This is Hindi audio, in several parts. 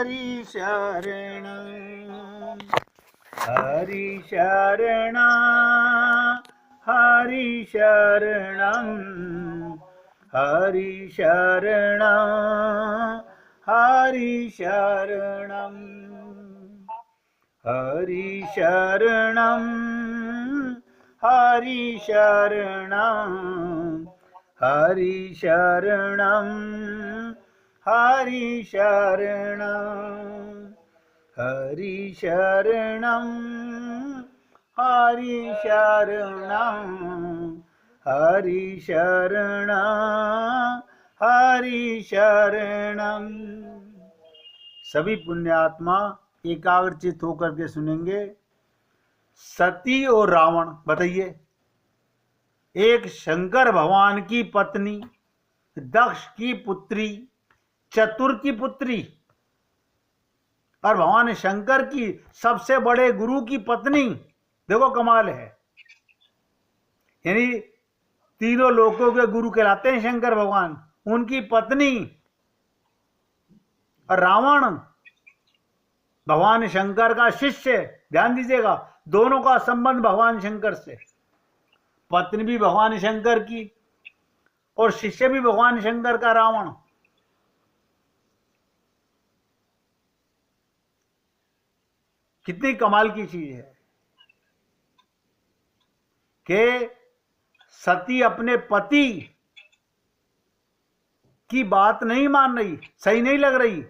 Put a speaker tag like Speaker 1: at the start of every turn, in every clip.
Speaker 1: हरि शरण हरि शरण हरि शरण हरि शरण हरि शरण हरि शरण हरि शरण हरि शरण हरि शरण हरि शरण हरि शरण हरि शरण हरि शरण। सभी पुण्यात्मा एकाग्रचित होकर के सुनेंगे। सती और रावण, बताइए, एक शंकर भगवान की पत्नी, दक्ष की पुत्री, चतुर की पुत्री और भगवान शंकर की सबसे बड़े गुरु की पत्नी। देखो कमाल है, यानी तीनों लोकों के गुरु कहलाते हैं शंकर भगवान, उनकी पत्नी और रावण भगवान शंकर का शिष्य। ध्यान दीजिएगा, दोनों का संबंध भगवान शंकर से, पत्नी भी भगवान शंकर की और शिष्य भी भगवान शंकर का रावण। कितनी कमाल की चीज है कि सती अपने पति की बात नहीं मान रही, सही नहीं लग रही।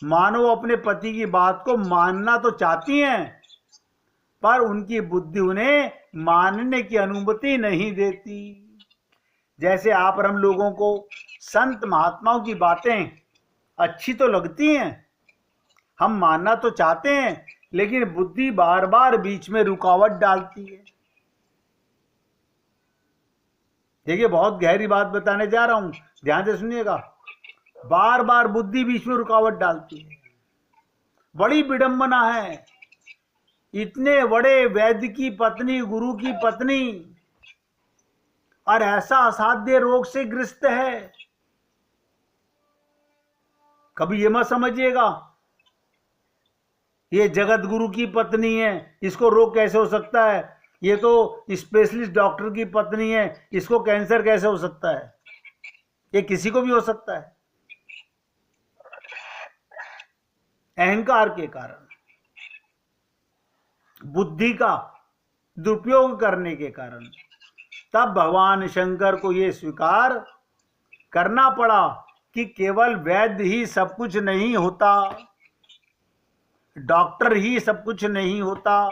Speaker 1: मानो अपने पति की बात को मानना तो चाहती हैं, पर उनकी बुद्धि उन्हें मानने की अनुमति नहीं देती। जैसे आप और हम लोगों को संत महात्माओं की बातें अच्छी तो लगती हैं, हम मानना तो चाहते हैं, लेकिन बुद्धि बार बार बीच में रुकावट डालती है। देखिए, बहुत गहरी बात बताने जा रहा हूं, ध्यान से सुनिएगा। बार बार बुद्धि बीच में रुकावट डालती है। बड़ी विडंबना है, इतने बड़े वैद्य की पत्नी, गुरु की पत्नी, और ऐसा असाध्य रोग से ग्रस्त है। कभी ये मत समझिएगा ये जगत गुरु की पत्नी है, इसको रोग कैसे हो सकता है, ये तो स्पेशलिस्ट डॉक्टर की पत्नी है, इसको कैंसर कैसे हो सकता है। ये किसी को भी हो सकता है, अहंकार के कारण, बुद्धि का दुरुपयोग करने के कारण। तब भगवान शंकर को यह स्वीकार करना पड़ा कि केवल वैद्य ही सब कुछ नहीं होता, डॉक्टर ही सब कुछ नहीं होता,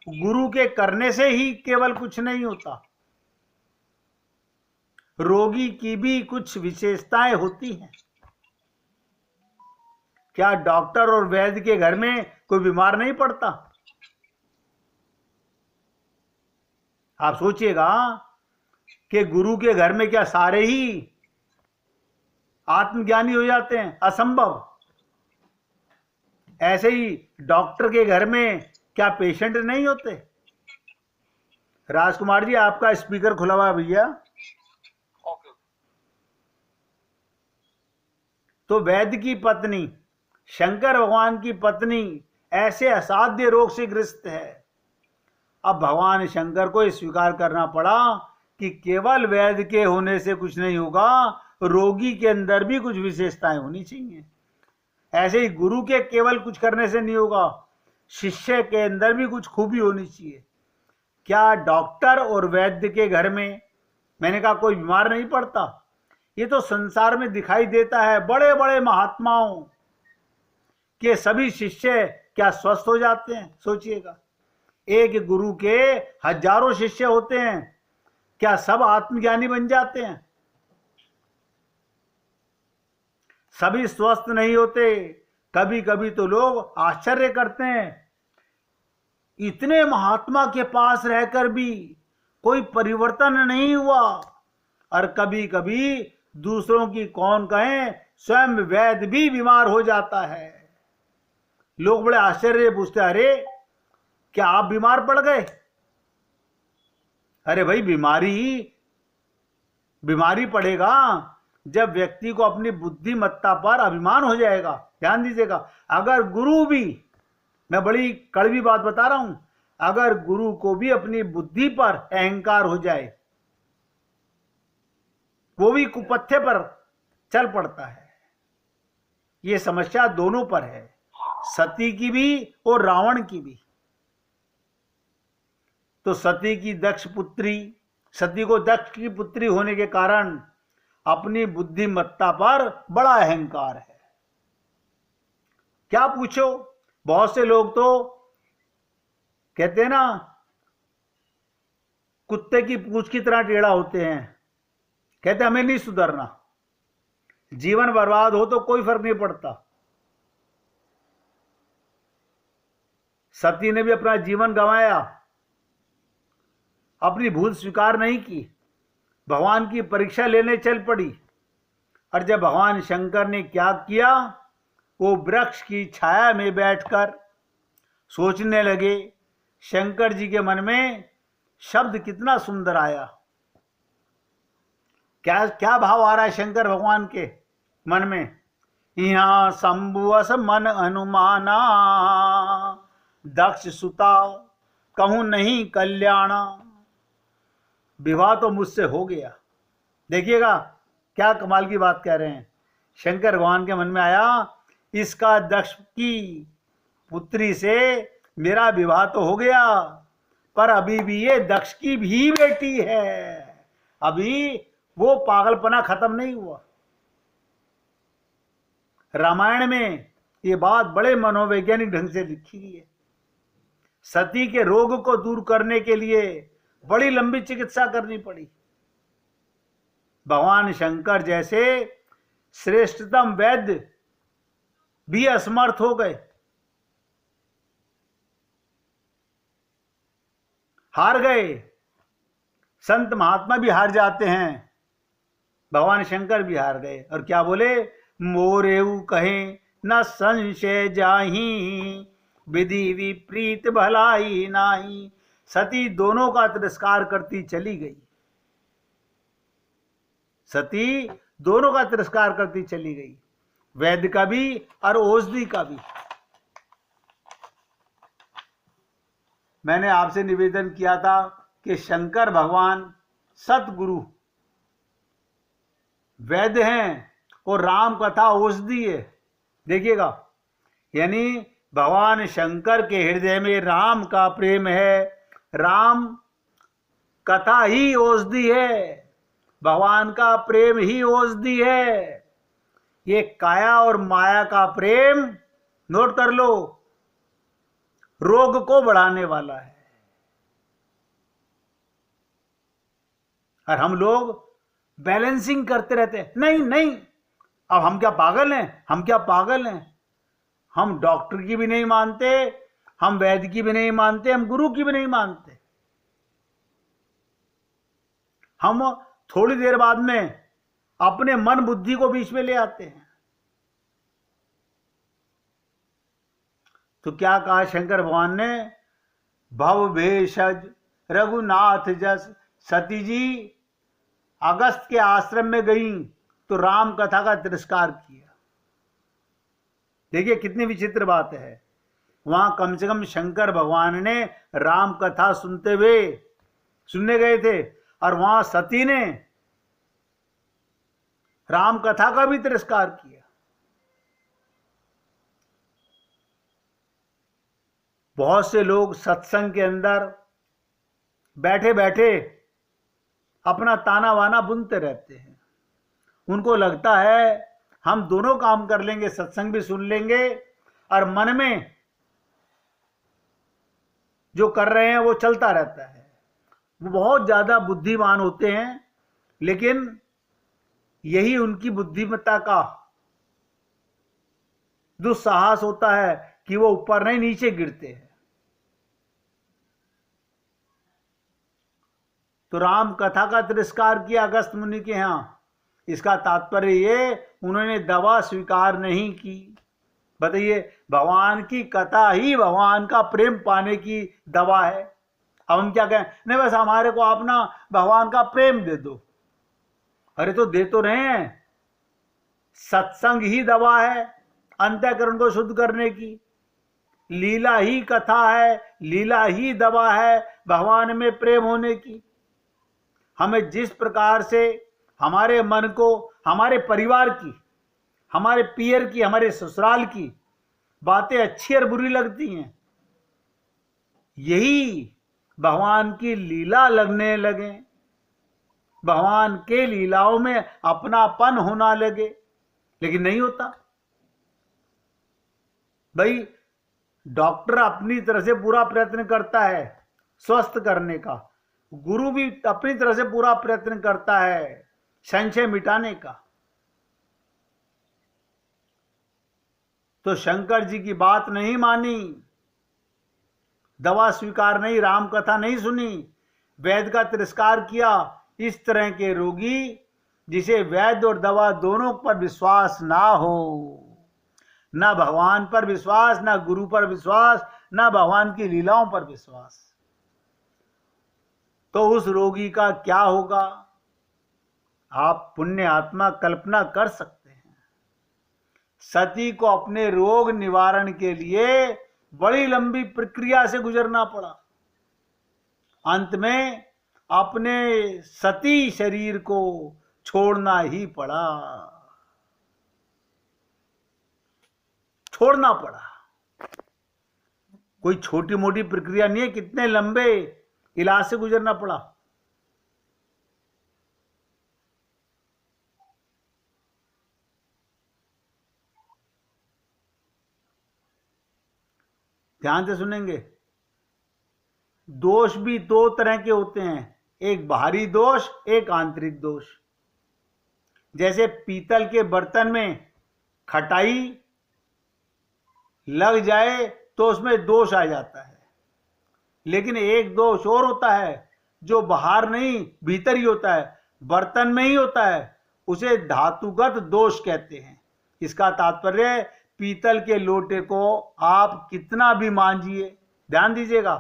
Speaker 1: गुरु के करने से ही केवल कुछ नहीं होता। रोगी की भी कुछ विशेषताएं होती हैं। क्या डॉक्टर और वैद्य के घर में कोई बीमार नहीं पड़ता? आप सोचिएगा कि गुरु के घर में क्या सारे ही आत्मज्ञानी हो जाते हैं? असंभव। ऐसे ही डॉक्टर के घर में क्या पेशेंट नहीं होते? राजकुमार जी, आपका स्पीकर खुला हुआ है भैया। तो वैद्य की पत्नी, शंकर भगवान की पत्नी ऐसे असाध्य रोग से ग्रस्त है। अब भगवान शंकर को स्वीकार करना पड़ा कि केवल वैद्य के होने से कुछ नहीं होगा, रोगी के अंदर भी कुछ विशेषताएं होनी चाहिए। ऐसे ही गुरु के केवल कुछ करने से नहीं होगा, शिष्य के अंदर भी कुछ खूबी होनी चाहिए। क्या डॉक्टर और वैद्य के घर में, मैंने कहा, कोई बीमार नहीं पड़ता? ये तो संसार में दिखाई देता है। बड़े बड़े महात्माओं के सभी शिष्य क्या स्वस्थ हो जाते हैं? सोचिएगा, एक गुरु के हजारों शिष्य होते हैं, क्या सब आत्मज्ञानी बन जाते हैं? सभी स्वस्थ नहीं होते। कभी कभी तो लोग आश्चर्य करते हैं, इतने महात्मा के पास रहकर भी कोई परिवर्तन नहीं हुआ। और कभी कभी दूसरों की कौन कहें, स्वयं वैद्य भी बीमार हो जाता है। लोग बड़े आश्चर्य पूछते, अरे क्या आप बीमार पड़ गए? अरे भाई, बीमारी पड़ेगा जब व्यक्ति को अपनी बुद्धिमत्ता पर अभिमान हो जाएगा। ध्यान दीजिएगा, अगर गुरु भी, मैं बड़ी कड़वी बात बता रहा हूं, अगर गुरु को भी अपनी बुद्धि पर अहंकार हो जाए, वो भी कुपथे पर चल पड़ता है। ये समस्या दोनों पर है, सती की भी और रावण की भी। तो सती की दक्ष पुत्री, सती को दक्ष की पुत्री होने के कारण अपनी बुद्धिमत्ता पर बड़ा अहंकार है। क्या पूछो, बहुत से लोग तो कहते हैं ना, कुत्ते की पूंछ की तरह टेढ़ा होते हैं, कहते हमें नहीं सुधरना, जीवन बर्बाद हो तो कोई फर्क नहीं पड़ता। सती ने भी अपना जीवन गंवाया, अपनी भूल स्वीकार नहीं की, भगवान की परीक्षा लेने चल पड़ी। और जब भगवान शंकर ने क्या किया, वो वृक्ष की छाया में बैठकर सोचने लगे। शंकर जी के मन में शब्द कितना सुंदर आया, क्या क्या भाव आ रहा है शंकर भगवान के मन में। यहाँ शंभुअस मन अनुमाना, दक्ष सुता कहूं नहीं कल्याणा। विवाह तो मुझसे हो गया। देखिएगा क्या कमाल की बात कह रहे हैं। शंकर भगवान के मन में आया, इसका दक्ष की पुत्री से मेरा विवाह तो हो गया, पर अभी भी ये दक्ष की भी बेटी है, अभी वो पागलपना खत्म नहीं हुआ। रामायण में ये बात बड़े मनोवैज्ञानिक ढंग से लिखी गई है। सती के रोग को दूर करने के लिए बड़ी लंबी चिकित्सा करनी पड़ी। भगवान शंकर जैसे श्रेष्ठतम वैद्य भी असमर्थ हो गए, हार गए। संत महात्मा भी हार जाते हैं, भगवान शंकर भी हार गए। और क्या बोले, मोरेऊ कहे न संशय जाही, विधि विपरीत भलाई नाही। सती दोनों का तिरस्कार करती चली गई, सती दोनों का तिरस्कार करती चली गई, वैद्य का भी और औषधि का भी। मैंने आपसे निवेदन किया था कि शंकर भगवान सतगुरु वैद्य हैं और राम कथा औषधि है। देखिएगा, यानी भगवान शंकर के हृदय में राम का प्रेम है, राम कथा ही औषधि है, भगवान का प्रेम ही औषधि है। ये काया और माया का प्रेम, नोट कर लो, रोग को बढ़ाने वाला है। और हम लोग बैलेंसिंग करते रहते हैं, नहीं नहीं, अब हम क्या पागल हैं, हम क्या पागल हैं। हम डॉक्टर की भी नहीं मानते, हम वैद्य की भी नहीं मानते, हम गुरु की भी नहीं मानते। हम थोड़ी देर बाद में अपने मन बुद्धि को बीच में ले आते हैं। तो क्या कहा शंकर भगवान ने, भव भेषज रघुनाथ जस। सती जी अगस्त के आश्रम में गई तो राम कथा का तिरस्कार किया। देखिए कितनी विचित्र बात है, वहां कम से कम शंकर भगवान ने राम कथा सुनने गए थे, और वहां सती ने राम कथा का भी तिरस्कार किया। बहुत से लोग सत्संग के अंदर बैठे बैठे अपना ताना वाना बुनते रहते हैं। उनको लगता है हम दोनों काम कर लेंगे, सत्संग भी सुन लेंगे और मन में जो कर रहे हैं वो चलता रहता है। वो बहुत ज्यादा बुद्धिमान होते हैं, लेकिन यही उनकी बुद्धिमत्ता का दुस्साहस होता है कि वो ऊपर नहीं नीचे गिरते हैं। तो राम कथा का तिरस्कार किया अगस्त मुनि के यहां। इसका तात्पर्य ये, उन्होंने दवा स्वीकार नहीं की। बताइए, भगवान की कथा ही भगवान का प्रेम पाने की दवा है। अब हम क्या कहें, नहीं बस हमारे को अपना भगवान का प्रेम दे दो। अरे तो दे तो रहे हैं, सत्संग ही दवा है अंतःकरण को शुद्ध करने की, लीला ही कथा है, लीला ही दवा है भगवान में प्रेम होने की। हमें जिस प्रकार से हमारे मन को, हमारे परिवार की, हमारे पियर की, हमारे ससुराल की बातें अच्छी और बुरी लगती हैं, यही भगवान की लीला लगने लगे, भगवान के लीलाओं में अपनापन होना लगे। लेकिन नहीं होता भाई। डॉक्टर अपनी तरह से पूरा प्रयत्न करता है स्वस्थ करने का, गुरु भी अपनी तरह से पूरा प्रयत्न करता है संशय मिटाने का। तो शंकर जी की बात नहीं मानी, दवा स्वीकार नहीं, राम कथा नहीं सुनी, वैद्य का तिरस्कार किया। इस तरह के रोगी जिसे वैद्य और दवा दोनों पर विश्वास ना हो, ना भगवान पर विश्वास, ना गुरु पर विश्वास, ना भगवान की लीलाओं पर विश्वास, तो उस रोगी का क्या होगा आप पुण्य आत्मा कल्पना कर सकते हैं। सती को अपने रोग निवारण के लिए बड़ी लंबी प्रक्रिया से गुजरना पड़ा। अंत में अपने सती शरीर को छोड़ना ही पड़ा, छोड़ना पड़ा। कोई छोटी मोटी प्रक्रिया नहीं है, कितने लंबे इलाज से गुजरना पड़ा। ध्यान से सुनेंगे। दोष भी दो तरह के होते हैं, एक बाहरी दोष, एक आंतरिक दोष। जैसे पीतल के बर्तन में खटाई लग जाए तो उसमें दोष आ जाता है, लेकिन एक दोष और होता है जो बाहर नहीं भीतर ही होता है, बर्तन में ही होता है, उसे धातुगत दोष कहते हैं। इसका तात्पर्य पीतल के लोटे को आप कितना भी मांजिए, ध्यान दीजिएगा,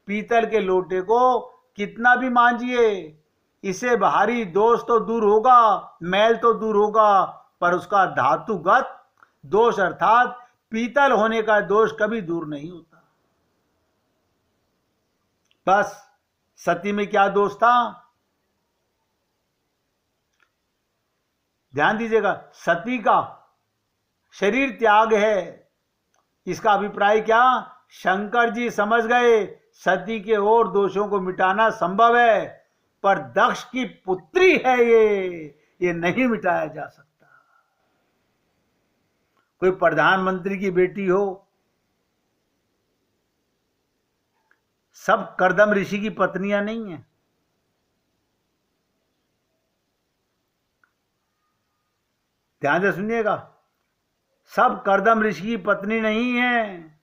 Speaker 1: पीतल के लोटे को कितना भी मांजिए, इसे बाहरी दोष तो दूर होगा, मैल तो दूर होगा, पर उसका धातुगत दोष अर्थात पीतल होने का दोष कभी दूर नहीं होता। बस सती में क्या दोष था, ध्यान दीजिएगा, सती का शरीर त्याग है। इसका अभिप्राय क्या, शंकर जी समझ गए सती के और दोषों को मिटाना संभव है, पर दक्ष की पुत्री है ये नहीं मिटाया जा सकता। कोई प्रधानमंत्री की बेटी हो, सब कर्दम ऋषि की पत्नियां नहीं है। ध्यान से सुनिएगा, सब कर्दम ऋषि की पत्नी नहीं है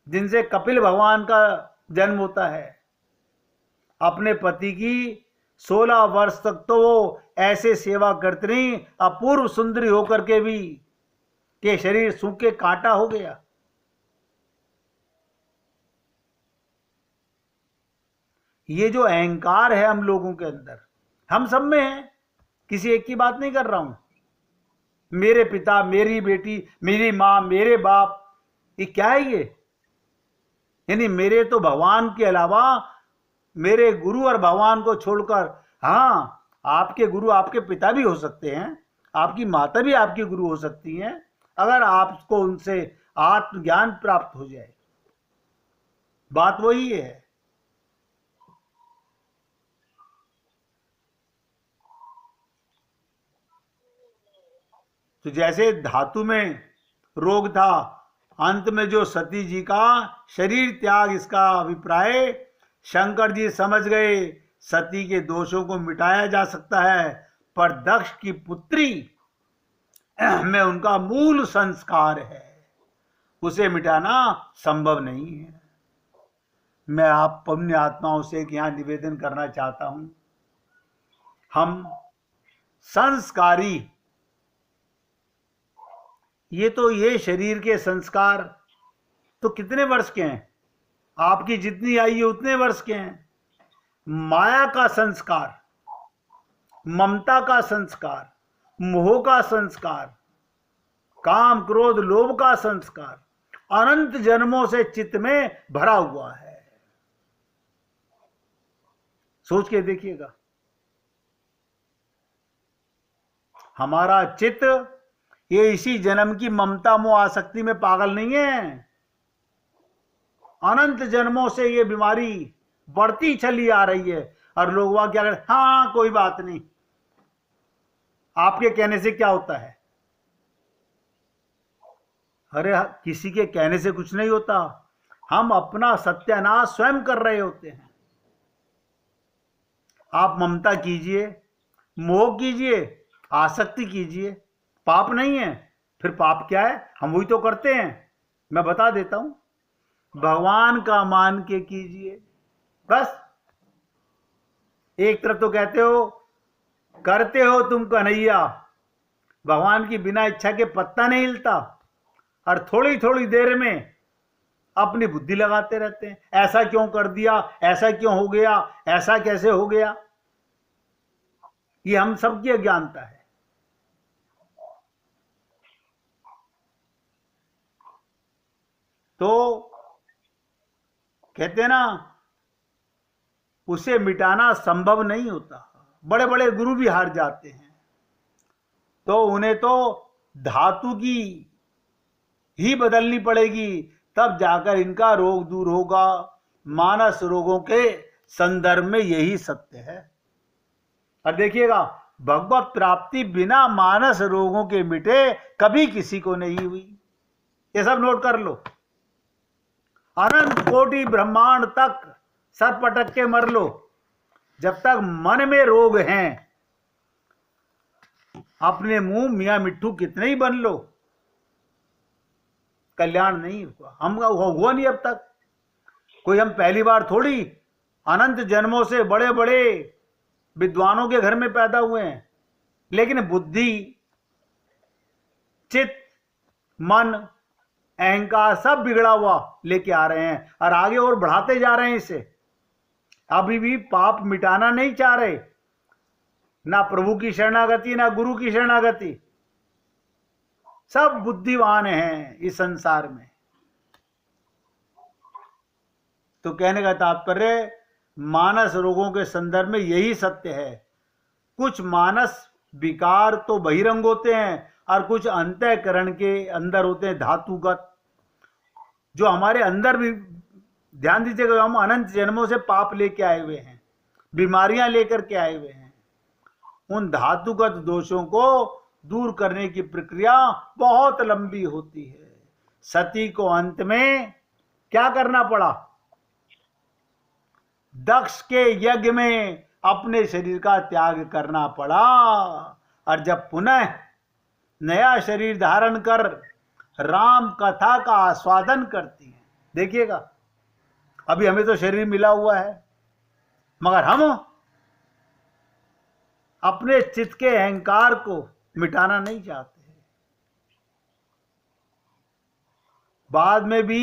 Speaker 1: जिनसे कपिल भगवान का जन्म होता है। अपने पति की 16 वर्ष तक तो वो ऐसे सेवा करती रही, अपूर्व सुंदरी होकर के भी कि शरीर सूख के कांटा हो गया। ये जो अहंकार है हम लोगों के अंदर, हम सब में है, किसी एक की बात नहीं कर रहा हूं। मेरे पिता, मेरी बेटी, मेरी मां, मेरे बाप, ये क्या है ये? यानी मेरे तो भगवान के अलावा मेरे गुरु और भगवान को छोड़कर, हाँ आपके गुरु आपके पिता भी हो सकते हैं, आपकी माता भी आपकी गुरु हो सकती हैं, अगर आपको उनसे आत्मज्ञान प्राप्त हो जाए। बात वही है। तो जैसे धातु में रोग था, अंत में जो सती जी का शरीर त्याग, इसका अभिप्राय शंकर जी समझ गए सती के दोषों को मिटाया जा सकता है, पर दक्ष की पुत्री में उनका मूल संस्कार है, उसे मिटाना संभव नहीं है। मैं आप पुण्य आत्माओं से एक यहां निवेदन करना चाहता हूं, हम संस्कारी, ये शरीर के संस्कार तो कितने वर्ष के हैं, आपकी जितनी आई है उतने वर्ष के हैं। माया का संस्कार, ममता का संस्कार, मोह का संस्कार, काम क्रोध लोभ का संस्कार अनंत जन्मों से चित्त में भरा हुआ है। सोच के देखिएगा, हमारा चित्त ये इसी जन्म की ममता मोह आसक्ति में पागल नहीं है। अनंत जन्मों से ये बीमारी बढ़ती चली आ रही है और लोग वहां क्या कहते, हाँ कोई बात नहीं, आपके कहने से क्या होता है। अरे किसी के कहने से कुछ नहीं होता, हम अपना सत्यानाश स्वयं कर रहे होते हैं। आप ममता कीजिए, मोह कीजिए, आसक्ति कीजिए, पाप नहीं है। फिर पाप क्या है, हम वही तो करते हैं। मैं बता देता हूं, भगवान का मान के कीजिए बस। एक तरफ तो कहते हो करते हो तुम कन्हैया, भगवान की बिना इच्छा के पत्ता नहीं हिलता, और थोड़ी थोड़ी देर में अपनी बुद्धि लगाते रहते हैं, ऐसा क्यों कर दिया, ऐसा क्यों हो गया, ऐसा कैसे हो गया। ये हम सबकी अज्ञानता है। तो कहते हैं ना, उसे मिटाना संभव नहीं होता। बड़े बड़े गुरु भी हार जाते हैं, तो उन्हें तो धातु की ही बदलनी पड़ेगी, तब जाकर इनका रोग दूर होगा। मानस रोगों के संदर्भ में यही सत्य है। और देखिएगा, भगवत प्राप्ति बिना मानस रोगों के मिटे कभी किसी को नहीं हुई। ये सब नोट कर लो। अनंत कोटि ब्रह्मांड तक सर पटक के मर लो, जब तक मन में रोग हैं, अपने मुंह मियां मिट्ठू कितने ही बन लो, कल्याण नहीं हुआ। हम हुआ नहीं अब तक। कोई हम पहली बार थोड़ी, अनंत जन्मों से बड़े बड़े विद्वानों के घर में पैदा हुए हैं, लेकिन बुद्धि, चित्त, मन, अहंकार सब बिगड़ा हुआ लेके आ रहे हैं और आगे और बढ़ाते जा रहे हैं इसे। अभी भी पाप मिटाना नहीं चाह रहे, ना प्रभु की शरणागति ना गुरु की शरणागति। सब बुद्धिवान हैं इस संसार में। तो कहने का तात्पर्य, मानस रोगों के संदर्भ में यही सत्य है। कुछ मानस विकार तो बहिरंग होते हैं और कुछ अंतःकरण के अंदर होते हैं, धातुगत, जो हमारे अंदर भी। ध्यान दीजिएगा, हम अनंत जन्मों से पाप लेके आए हुए हैं, बीमारियां लेकर के आए हुए हैं। उन धातुगत दोषों को दूर करने की प्रक्रिया बहुत लंबी होती है। सती को अंत में क्या करना पड़ा, दक्ष के यज्ञ में अपने शरीर का त्याग करना पड़ा, और जब पुनः नया शरीर धारण कर राम कथा का आस्वादन करती है। देखिएगा, अभी हमें तो शरीर मिला हुआ है, मगर हम अपने चित्त के अहंकार को मिटाना नहीं चाहते। बाद में भी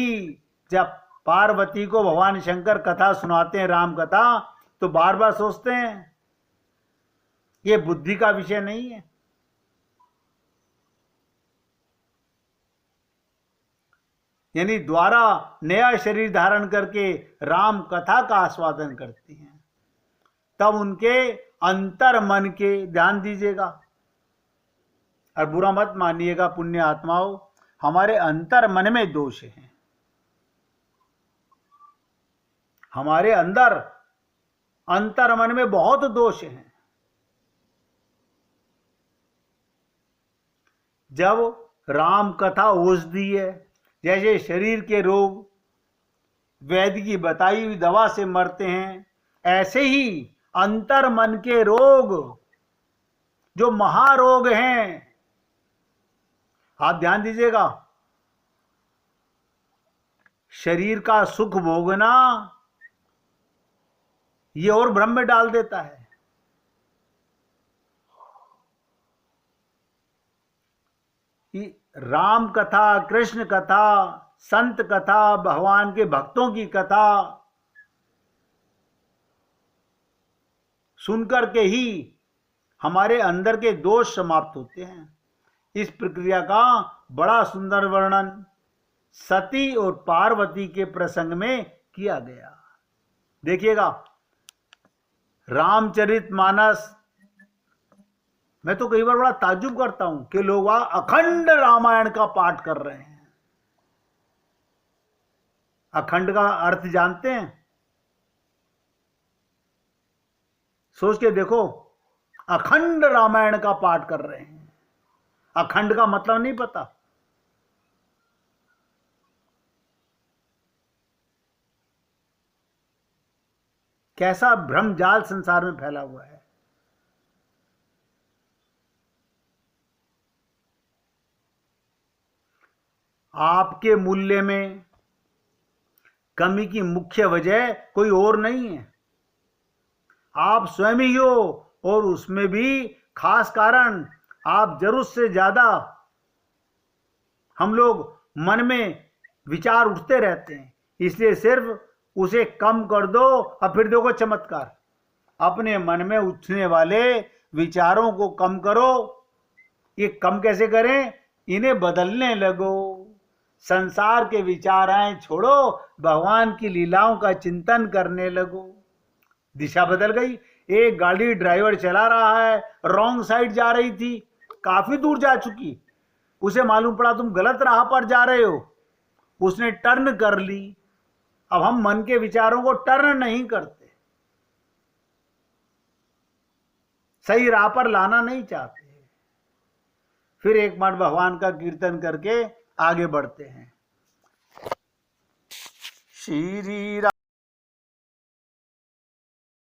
Speaker 1: जब पार्वती को भगवान शंकर कथा सुनाते हैं, राम कथा, तो बार बार सोचते हैं ये बुद्धि का विषय नहीं है। यानी द्वारा नया शरीर धारण करके राम कथा का आस्वादन करती हैं, तब उनके अंतर मन के, ध्यान दीजिएगा और बुरा मत मानिएगा पुण्य आत्माओं, हमारे अंतर मन में दोष हैं। हमारे अंदर अंतर मन में बहुत दोष हैं। जब राम कथा औषधि है, जैसे शरीर के रोग वैद्य की बताई हुई दवा से मरते हैं, ऐसे ही अंतर मन के रोग जो महारोग हैं, आप ध्यान दीजिएगा, शरीर का सुख भोगना ये और भ्रम में डाल देता है। राम कथा, कृष्ण कथा, संत कथा, भगवान के भक्तों की कथा सुनकर के ही हमारे अंदर के दोष समाप्त होते हैं। इस प्रक्रिया का बड़ा सुंदर वर्णन सती और पार्वती के प्रसंग में किया गया। देखिएगा, रामचरितमानस, मैं तो कई बार बड़ा ताज्जुब करता हूं कि लोग अखंड रामायण का पाठ कर रहे हैं। अखंड का अर्थ जानते हैं? सोच के देखो, अखंड रामायण का पाठ कर रहे हैं, अखंड का मतलब नहीं पता। कैसा भ्रमजाल संसार में फैला हुआ है। आपके मूल्य में कमी की मुख्य वजह कोई और नहीं है, आप स्वयं ही हो, और उसमें भी खास कारण आप जरूरत से ज्यादा, हम लोग मन में विचार उठते रहते हैं, इसलिए सिर्फ उसे कम कर दो और फिर देखो चमत्कार। अपने मन में उठने वाले विचारों को कम करो। ये कम कैसे करें? इन्हें बदलने लगो। संसार के विचार आए छोड़ो, भगवान की लीलाओं का चिंतन करने लगो। दिशा बदल गई। एक गाड़ी ड्राइवर चला रहा है, रॉन्ग साइड जा रही थी, काफी दूर जा चुकी, उसे मालूम पड़ा तुम गलत राह पर जा रहे हो, उसने टर्न कर ली। अब हम मन के विचारों को टर्न नहीं करते, सही राह पर लाना नहीं चाहते। फिर एक बार भगवान का कीर्तन करके आगे बढ़ते हैं। श्री